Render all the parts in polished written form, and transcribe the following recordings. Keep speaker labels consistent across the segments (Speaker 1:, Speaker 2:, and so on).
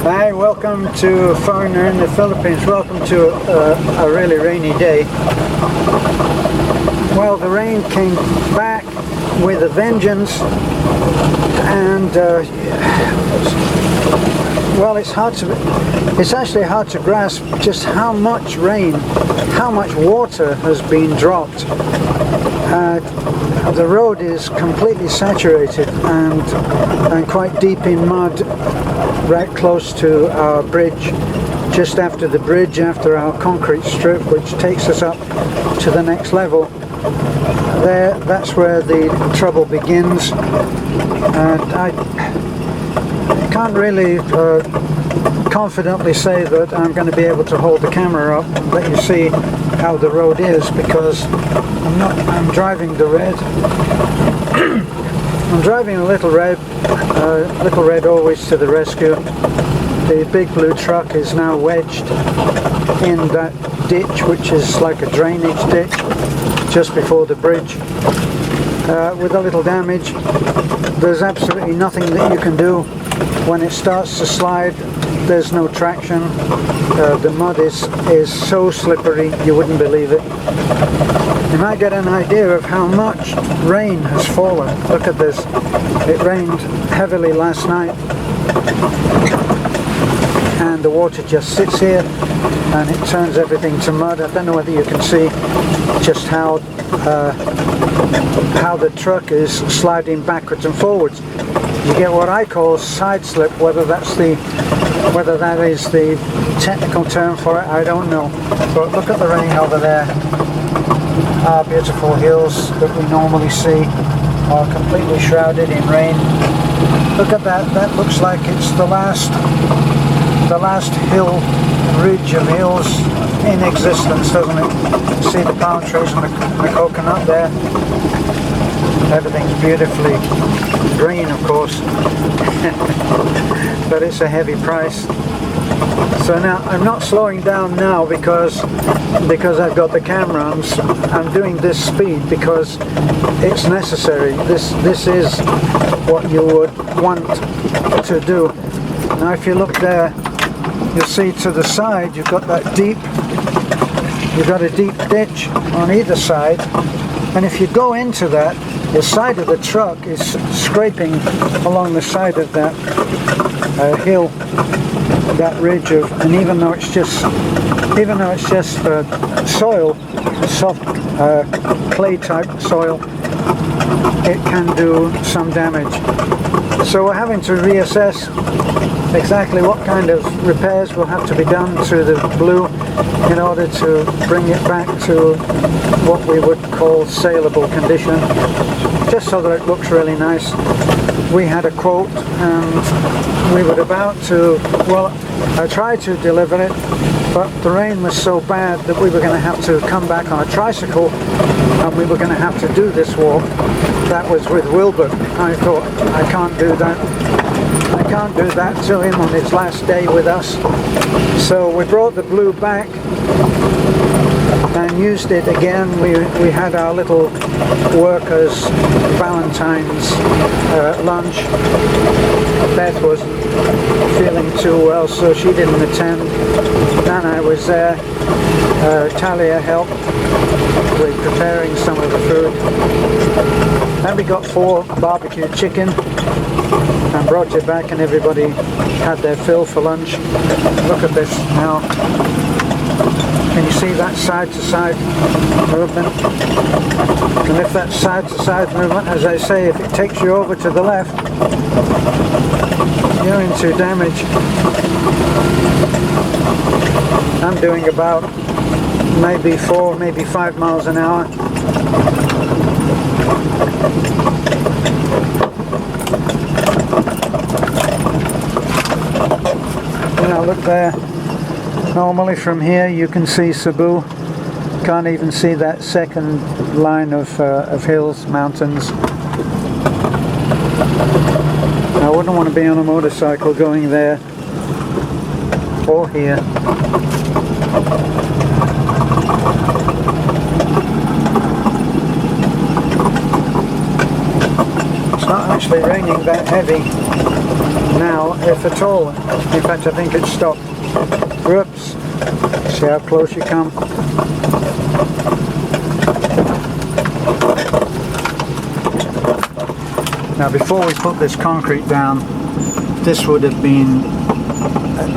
Speaker 1: Hi, welcome to Foreigner in the Philippines. Welcome to a really rainy day. Well, the rain came back with a vengeance, and well, it's actually hard to grasp just how much rain, how much water has been dropped. The road is completely saturated and quite deep in mud, right close to our bridge, just after the bridge, after our concrete strip, which takes us up to the next level. That's where the trouble begins, and I can't really confidently say that I'm going to be able to hold the camera up and let you see how the road is, because I'm driving the red. I'm driving a little red always to the rescue. The big blue truck is now wedged in that ditch, which is like a drainage ditch just before the bridge, with a little damage. There's absolutely nothing that you can do. When it starts to slide, there's no traction. The mud is so slippery you wouldn't believe it. You might get an idea of how much rain has fallen. Look at this. It rained heavily last night, and the water just sits here and it turns everything to mud. I don't know whether you can see just how the truck is sliding backwards and forwards. You get what I call side slip. Whether that is the technical term for it, I don't know. But look at the rain over there. Our beautiful hills that we normally see are completely shrouded in rain. Look at that. That looks like it's the last ridge of hills in existence, doesn't it? See the palm trees and the coconut there. Everything's beautifully green, of course, but it's a heavy price. So now I'm not slowing down now because I've got the camera. I'm doing this speed because it's necessary. This is what you would want to do. Now if you look there, you'll see to the side you've got a deep ditch on either side, and if you go into that, the side of the truck is scraping along the side of that hill, that ridge of, and even though it's just soil, soft clay type soil, it can do some damage. So we're having to reassess exactly what kind of repairs will have to be done to the blue in order to bring it back to what we would call saleable condition, just so that it looks really nice. We had a quote and we were about to, well, I tried to deliver it, but the rain was so bad that we were going to have to come back on a tricycle and we were going to have to do this walk. That was with Wilbur. I thought, I can't do that. I can't do that to him on his last day with us. So we brought the blue back and used it again. We had our little workers' Valentine's lunch. Beth wasn't feeling too well, so she didn't attend. Nana was there. Talia helped with preparing some of the food. And we got 4 barbecue chicken and brought it back, and everybody had their fill for lunch. Look at this now. Can you see that side to side movement? And if that side to side movement, as I say, if it takes you over to the left, you're into damage. I'm doing about maybe 4, maybe 5 miles an hour. Now look there. Normally from here you can see Cebu. Can't even see that second line of hills, mountains. I wouldn't want to be on a motorcycle going there or here. It's not actually raining that heavy. now, if at all. In fact, I think it stopped. Whoops. See how close you come? Now, before we put this concrete down, this would have been,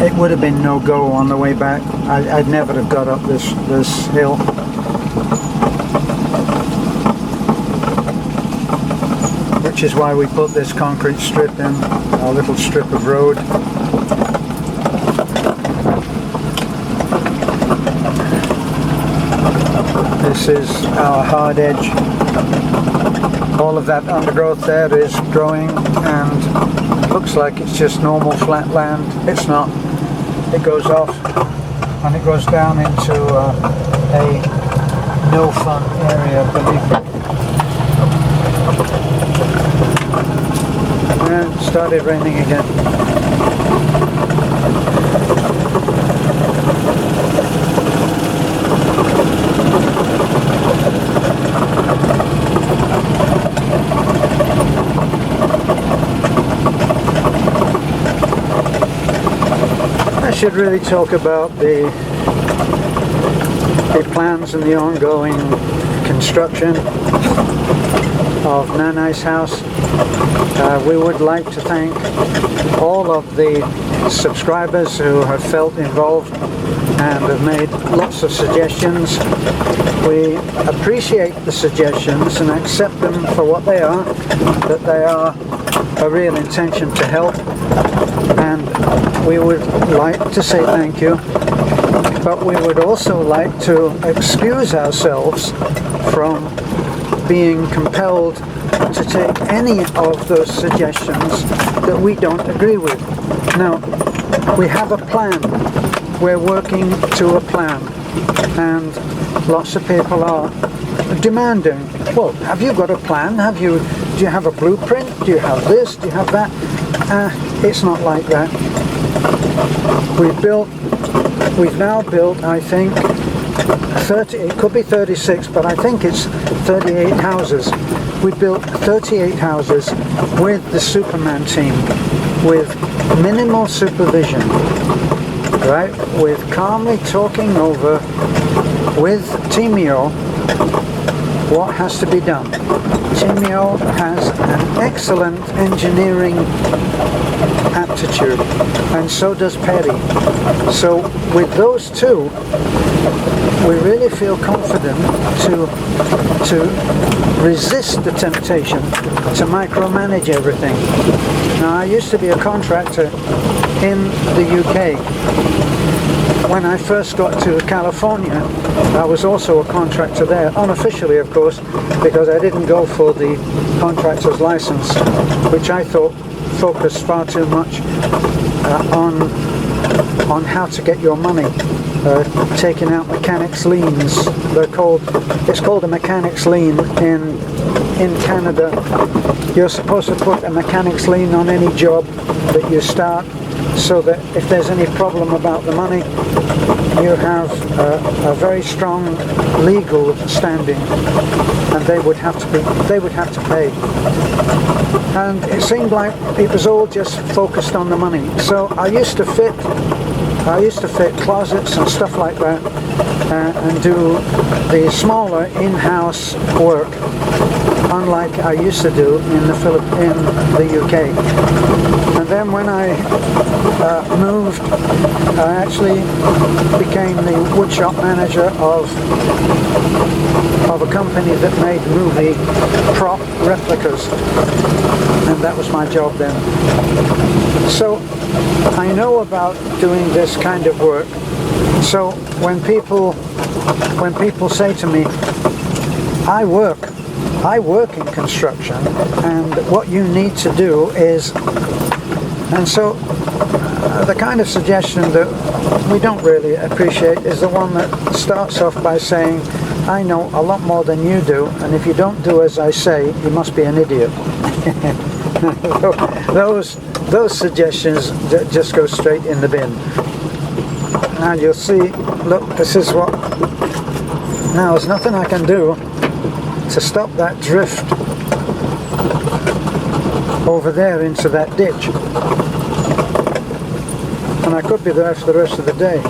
Speaker 1: it would have been no go on the way back. I'd never have got up this hill. Which is why we put this concrete strip in, a little strip of road. This is our hard edge. All of that undergrowth there is growing and looks like it's just normal flat land. It's not. It goes off and it goes down into a no fun area, believe me. And it started raining again. I should really talk about the plans and the ongoing construction of Nanai's house. We would like to thank all of the subscribers who have felt involved and have made lots of suggestions. We appreciate the suggestions and accept them for what they are, that they are a real intention to help, and we would like to say thank you, but we would also like to excuse ourselves from being compelled to take any of those suggestions that we don't agree with. Now, we have a plan. We're working to a plan, and lots of people are demanding, well, have you got a plan? Do you have a blueprint? Do you have this? Do you have that? It's not like that. We've now built, I think, 30, it could be 36, but I think it's 38 houses. We built 38 houses with the Superman team, with minimal supervision, right? With calmly talking over with Timio what has to be done. Timio has an excellent engineering aptitude, and so does Perry. So with those two, we really feel confident to resist the temptation to micromanage everything. Now, I used to be a contractor in the UK. When I first got to California, I was also a contractor there, unofficially of course, because I didn't go for the contractor's license, which I thought focused far too much on how to get your money, taking out mechanics liens. It's called a mechanics lien in Canada. You're supposed to put a mechanics lien on any job that you start, so that if there's any problem about the money, you have a very strong legal standing, and they would have to pay. And it seemed like it was all just focused on the money. So I used to fit closets and stuff like that, and do the smaller in-house work, unlike I used to do in the UK. And then when I moved, I actually became the woodshop manager of a company that made movie prop replicas, and that was my job then. So I know about doing this kind of work. So when people say to me, I work in construction, and what you need to do is, and so the kind of suggestion that we don't really appreciate is the one that starts off by saying, I know a lot more than you do, and if you don't do as I say, you must be an idiot. Those suggestions just go straight in the bin. Now you'll see, look, this is what, now there's nothing I can do to stop that drift over there into that ditch. And I could be there for the rest of the day.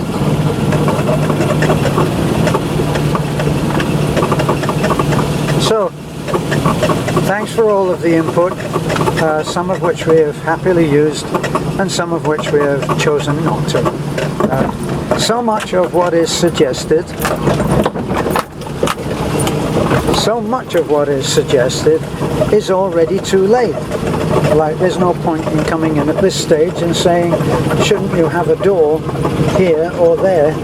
Speaker 1: So, thanks for all of the input, some of which we have happily used and some of which we have chosen not to. So much of what is suggested is already too late. Like, there's no point in coming in at this stage and saying, shouldn't you have a door here or there,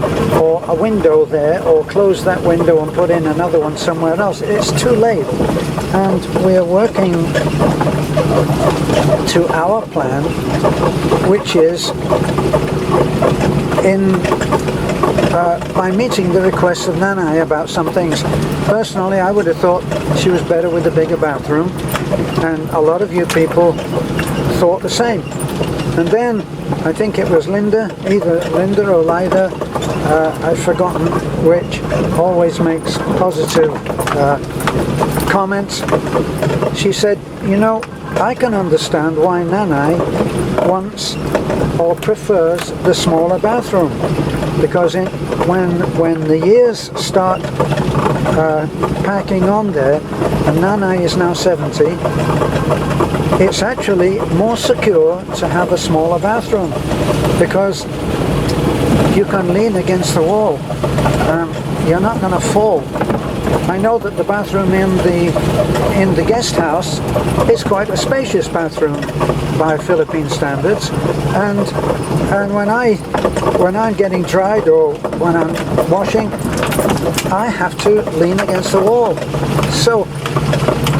Speaker 1: or a window there, or close that window and put in another one somewhere else. It's too late, and we are working to our plan, which is by meeting the requests of Nanai about some things. Personally, I would have thought she was better with a bigger bathroom, and a lot of you people thought the same. And then I think it was Linda, either Linda or Lida, I've forgotten which, always makes positive comments. She said, you know, I can understand why Nanai wants or prefers the smaller bathroom, because when the years start packing on there, and Nanai is now 70, it's actually more secure to have a smaller bathroom, because you can lean against the wall. You're not going to fall. I know that the bathroom in the guest house is quite a spacious bathroom by Philippine standards, and when I'm getting dried or when I'm washing, I have to lean against the wall. So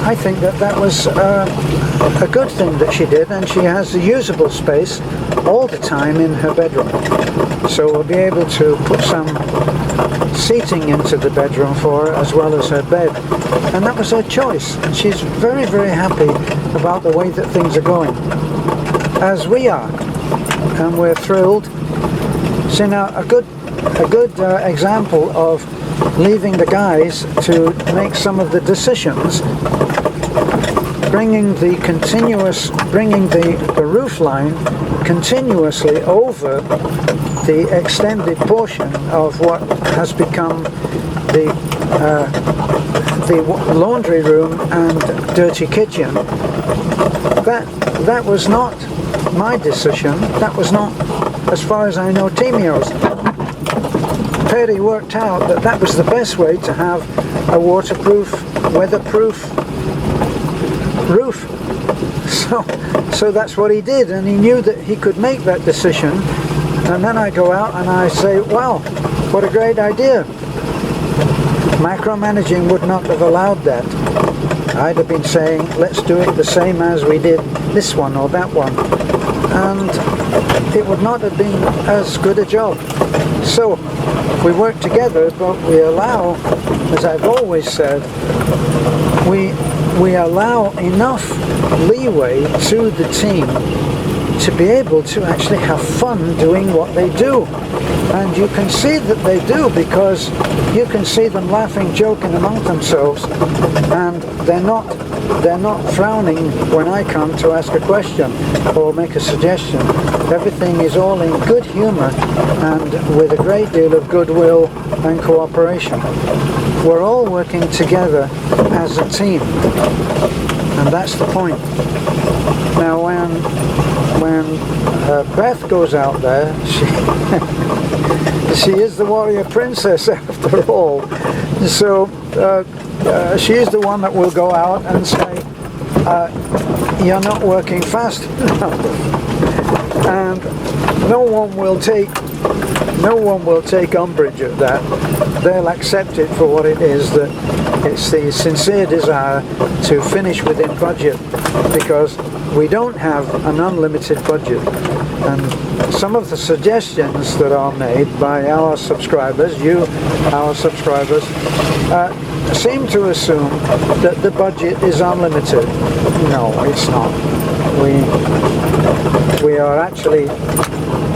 Speaker 1: I think that was a good thing that she did, and she has the usable space all the time in her bedroom. So we'll be able to put some seating into the bedroom for her as well as her bed. And that was her choice. And she's very, very happy about the way that things are going, as we are. And we're thrilled. So now a good example of leaving the guys to make some of the decisions, bringing the roof line continuously over the extended portion of what has become the laundry room and dirty kitchen. That was not my decision. That was not, as far as I know, Timio's. Perry worked out that was the best way to have a waterproof, weatherproof roof. So that's what he did, and he knew that he could make that decision. And then I go out and I say, wow, what a great idea. Micromanaging would not have allowed that. I'd have been saying, let's do it the same as we did this one or that one. And it would not have been as good a job. So we work together, but we allow, as I've always said, we allow enough leeway to the team to be able to actually have fun doing what they do. And you can see that they do, because you can see them laughing, joking among themselves, and they're not frowning when I come to ask a question or make a suggestion. Everything is all in good humor and with a great deal of goodwill and cooperation. We're all working together as a team, and that's the point. Now when Beth goes out there, she is the warrior princess after all. So she is the one that will go out and say, you're not working fast enough. And no one will take umbrage at that. They'll accept it for what it is, that it's the sincere desire to finish within budget, because we don't have an unlimited budget. And some of the suggestions that are made by our subscribers, our subscribers, seem to assume that the budget is unlimited. No, it's not.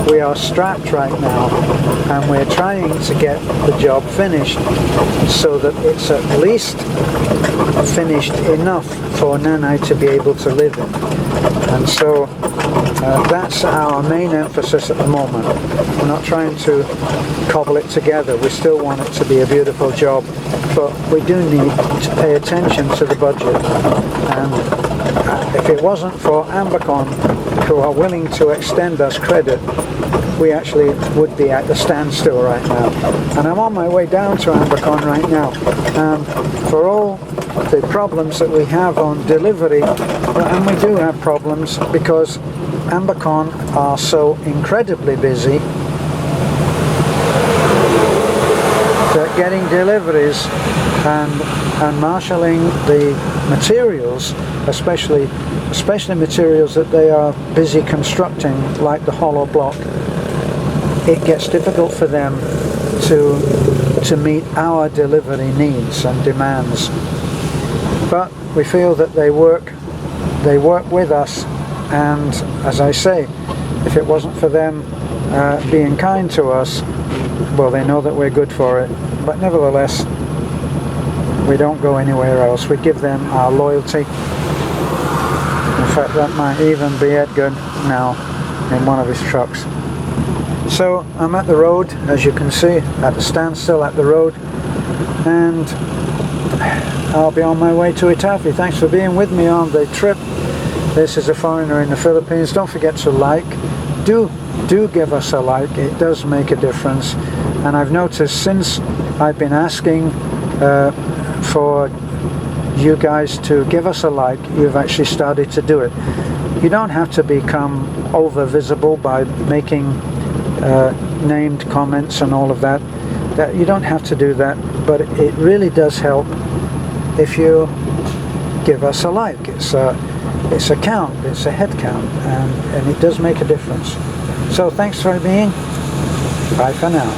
Speaker 1: We are strapped right now, and we're trying to get the job finished so that it's at least finished enough for Nanai to be able to live in. And so that's our main emphasis at the moment. We're not trying to cobble it together. We still want it to be a beautiful job, but we do need to pay attention to the budget. And if it wasn't for Ambercon, who are willing to extend us credit, we actually would be at the standstill right now. And I'm on my way down to Ambercon right now. For all the problems that we have on delivery, and we do have problems because Ambercon are so incredibly busy that getting deliveries and marshalling the materials, especially materials that they are busy constructing, like the hollow block, it gets difficult for them to meet our delivery needs and demands. But we feel that they work with us, and as I say, if it wasn't for them being kind to us, well, they know that we're good for it. But nevertheless, we don't go anywhere else. We give them our loyalty. In fact, that might even be Edgar now in one of his trucks. So I'm at the road, as you can see, at the standstill at the road, and I'll be on my way to Itafi. Thanks for being with me on the trip. This is a foreigner in the Philippines. Don't forget to like. Do give us a like. It does make a difference. And I've noticed since I've been asking for you guys to give us a like, you've actually started to do it. You don't have to become over visible by making named comments and all of that. You don't have to do that, but it really does help if you give us a like. It's a count, it's a head count, and it does make a difference. So thanks for being. Bye for now.